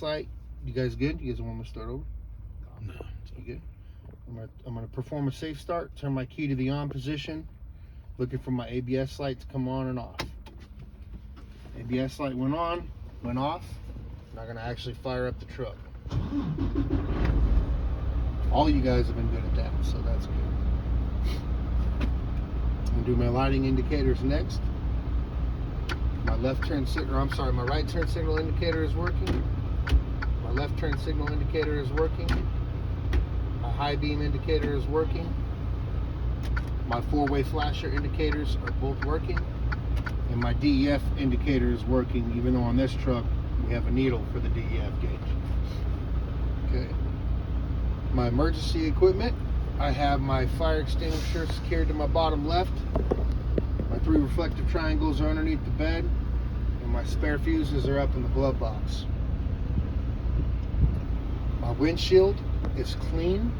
Light. You guys good? You guys want me to start over? No. You good? I'm gonna perform a safe start. Turn my key to the on position. Looking for my ABS light to come on and off. ABS light went on, went off. Not gonna actually fire up the truck. All you guys have been good at that, so that's good. I'm gonna do my lighting indicators next. My left turn signal, I'm sorry, my right turn signal indicator is working. My left turn signal indicator is working. My high beam indicator is working. My four-way flasher indicators are both working. And my DEF indicator is working, even though on this truck we have a needle for the DEF gauge. Okay. My emergency equipment, I have my fire extinguisher secured to my bottom left. My 3 reflective triangles are underneath the bed. And my spare fuses are up in the glove box. My windshield is clean,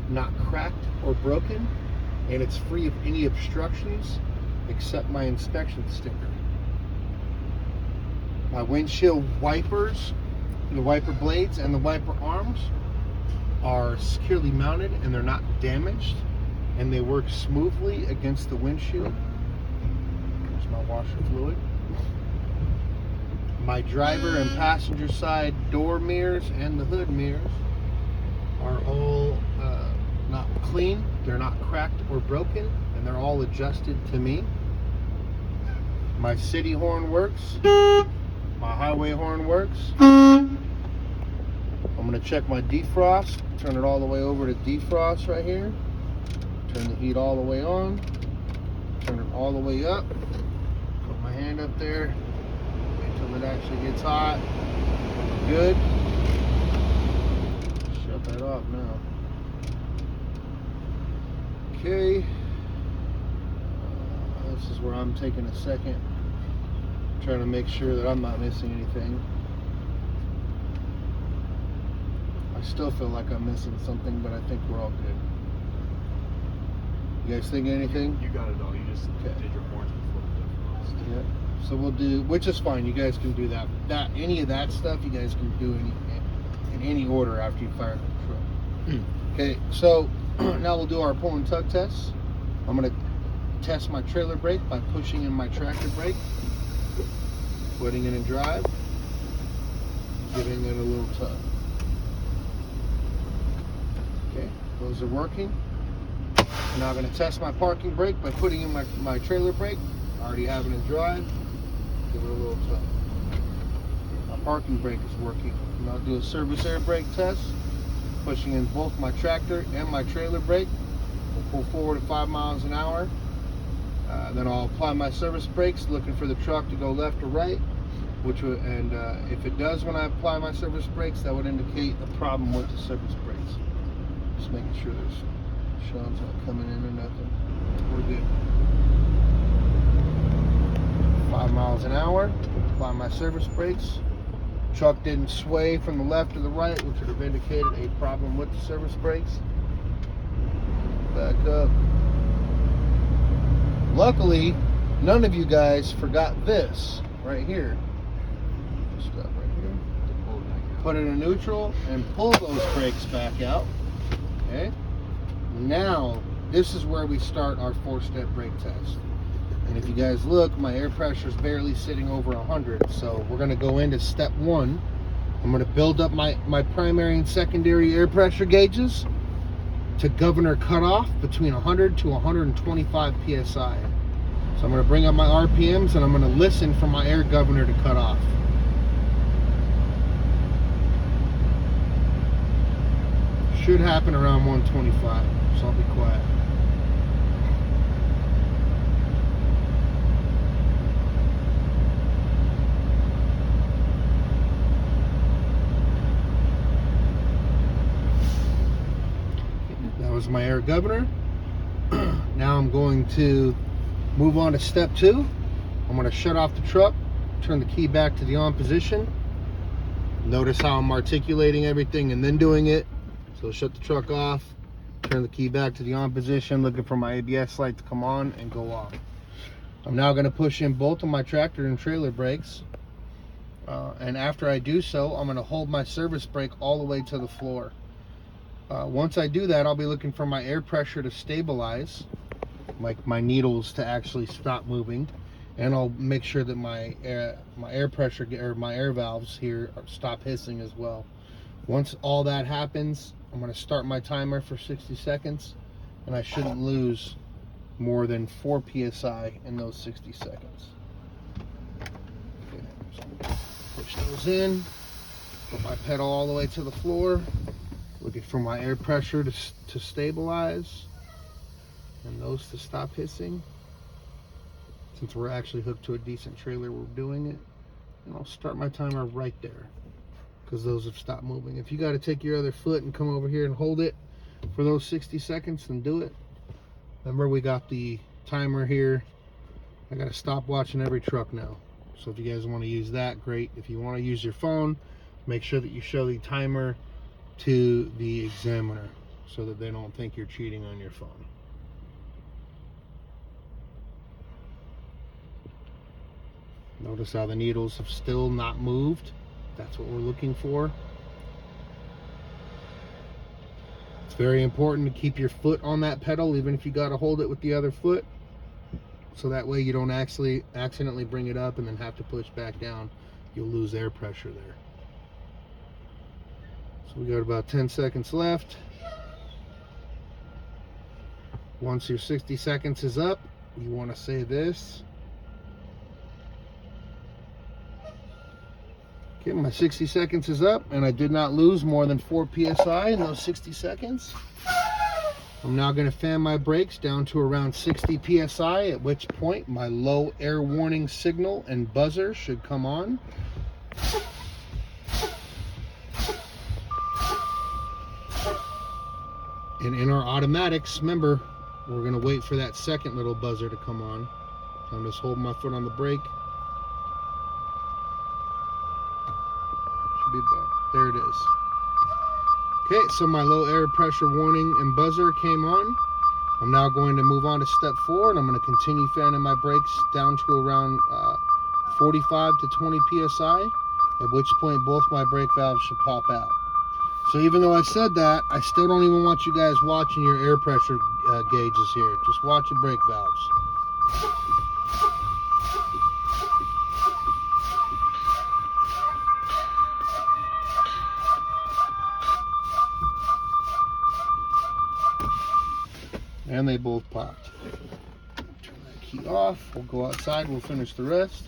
not cracked or broken, and it's free of any obstructions except my inspection sticker. My windshield wipers, the wiper blades and the wiper arms are securely mounted and they're not damaged, and they work smoothly against the windshield. There's my washer fluid. My driver and passenger side door mirrors and the hood mirrors are all not clean, they're not cracked or broken, and they're all adjusted to me. My city horn works. My highway horn works. I'm going to check my defrost, turn it all the way over to defrost right here. Turn the heat all the way on. Turn it all the way up. Put my hand up there. Wait till it actually gets hot. Good. Shut that off now. Okay. This is where I'm taking a second, trying to make sure that I'm not missing anything. I still feel like I'm missing something, but I think we're all good. You guys think anything? You got it all. You just did your horns before the defrost. Yeah. So we'll do, which is fine. You guys can do that. Any of that stuff, you guys can do in any order after you fire the truck. Okay. So now we'll do our pull and tug test. I'm gonna test my trailer brake by pushing in my tractor brake, putting it in drive, giving it a little tug. Okay, those are working. Now I'm going to test my parking brake by putting in my trailer brake. I already have it in drive. Give it a little tug. My parking brake is working. Now I'll do a service air brake test, pushing in both my tractor and my trailer brake. We'll pull forward at 5 miles an hour. Then I'll apply my service brakes, looking for the truck to go left or right. If it does when I apply my service brakes, that would indicate a problem with the service brakes. Just making sure there's Sean's not coming in or nothing. We're good. 5 miles an hour. Apply my service brakes. Truck didn't sway from the left or the right, which would have indicated a problem with the service brakes. Back up. Luckily, none of you guys forgot this right here. Stuff right here. Put it in neutral and pull those brakes back out. Okay. Now, this is where we start our 4-step brake test. And if you guys look, my air pressure is barely sitting over 100. So we're going to go into step 1. I'm going to build up my primary and secondary air pressure gauges to governor cutoff between 100 to 125 psi. So I'm going to bring up my RPMs and I'm going to listen for my air governor to cut off. Should happen around 125, so I'll be quiet. That was my air governor. Now I'm going to move on to step 2. I'm going to shut off the truck, turn the key back to the on position. Notice how I'm articulating everything and then doing it. So shut the truck off, turn the key back to the on position, looking for my ABS light to come on and go off. I'm now going to push in both of my tractor and trailer brakes. And after I do so, I'm going to hold my service brake all the way to the floor. Once I do that, I'll be looking for my air pressure to stabilize, like my needles to actually stop moving, and I'll make sure that my air pressure or my air valves here stop hissing as well. Once all that happens, I'm going to start my timer for 60 seconds, and I shouldn't lose more than 4 psi in those 60 seconds. Okay, so push those in, put my pedal all the way to the floor, looking for my air pressure to stabilize and those to stop hissing. Since we're actually hooked to a decent trailer, we're doing it. And I'll start my timer right there because those have stopped moving. If you got to take your other foot and come over here and hold it for those 60 seconds, then do it. Remember, we got the timer here. I got a stopwatch in every truck now. So if you guys want to use that, great. If you want to use your phone, make sure that you show the timer to the examiner so that they don't think you're cheating on your phone. Notice how the needles have still not moved. That's what we're looking for. It's very important to keep your foot on that pedal, even if you got to hold it with the other foot, so that way you don't actually accidentally bring it up and then have to push back down. You'll lose air pressure there. So we got about 10 seconds left. Once your 60 seconds is up, you want to say this. Okay, my 60 seconds is up, and I did not lose more than 4 psi in those 60 seconds. I'm now going to fan my brakes down to around 60 psi, at which point my low air warning signal and buzzer should come on. And in our automatics, remember, we're going to wait for that second little buzzer to come on. So I'm just holding my foot on the brake. Should be about, there it is. Okay, so my low air pressure warning and buzzer came on. I'm now going to move on to step 4, and I'm going to continue fanning my brakes down to around 45 to 20 psi, at which point both my brake valves should pop out. So even though I said that, I still don't even want you guys watching your air pressure gauges here. Just watch your brake valves. And they both popped. Turn that key off. We'll go outside. We'll finish the rest.